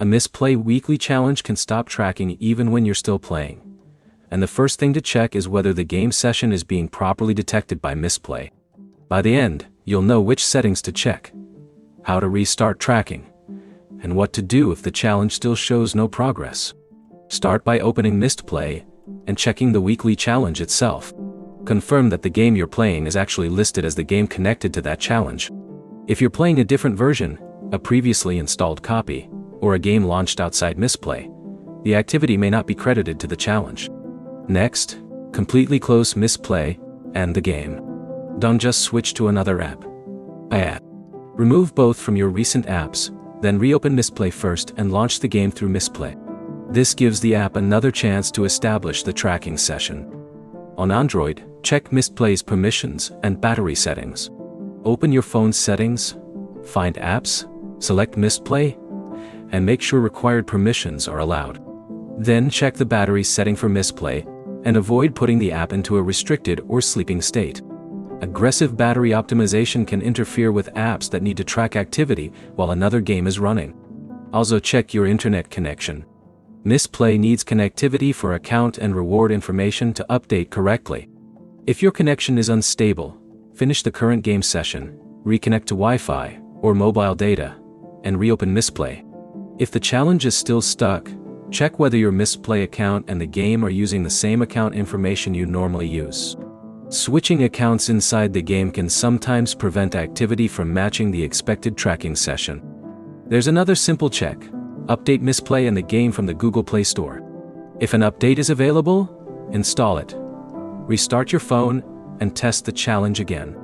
A Mistplay weekly challenge can stop tracking even when you're still playing. And the first thing to check is whether the game session is being properly detected by Mistplay. By the end, you'll know which settings to check, how to restart tracking, and what to do if the challenge still shows no progress. Start by opening Mistplay and checking the weekly challenge itself. Confirm that the game you're playing is actually listed as the game connected to that challenge. If you're playing a different version, a previously installed copy, or a game launched outside Mistplay, the activity may not be credited to the challenge. Next, completely close Mistplay and the game. Don't just switch to another app. Remove both from your recent apps, then reopen Mistplay first and launch the game through Mistplay. This gives the app another chance to establish the tracking session. On Android, check Mistplay's permissions and battery settings. Open your phone's settings, find apps, select Mistplay, and make sure required permissions are allowed. Then check the battery setting for Mistplay, and avoid putting the app into a restricted or sleeping state. Aggressive battery optimization can interfere with apps that need to track activity while another game is running. Also check your internet connection. Mistplay needs connectivity for account and reward information to update correctly. If your connection is unstable, finish the current game session, reconnect to Wi-Fi or mobile data, and reopen Mistplay. If the challenge is still stuck, check whether your Mistplay account and the game are using the same account information you normally use. Switching accounts inside the game can sometimes prevent activity from matching the expected tracking session. There's another simple check. Update Mistplay and the game from the Google Play Store. If an update is available, install it. Restart your phone and test the challenge again.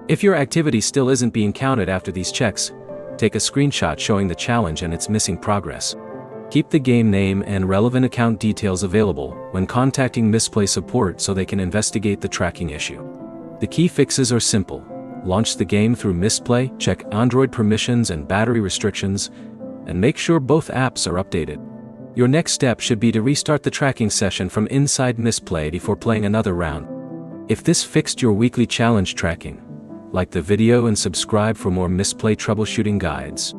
If your activity still isn't being counted after these checks, take a screenshot showing the challenge and its missing progress. Keep the game name and relevant account details available when contacting Mistplay support so they can investigate the tracking issue. The key fixes are simple. Launch the game through Mistplay, check Android permissions and battery restrictions, and make sure both apps are updated. Your next step should be to restart the tracking session from inside Mistplay before playing another round. If this fixed your weekly challenge tracking, like the video and subscribe for more Mistplay troubleshooting guides.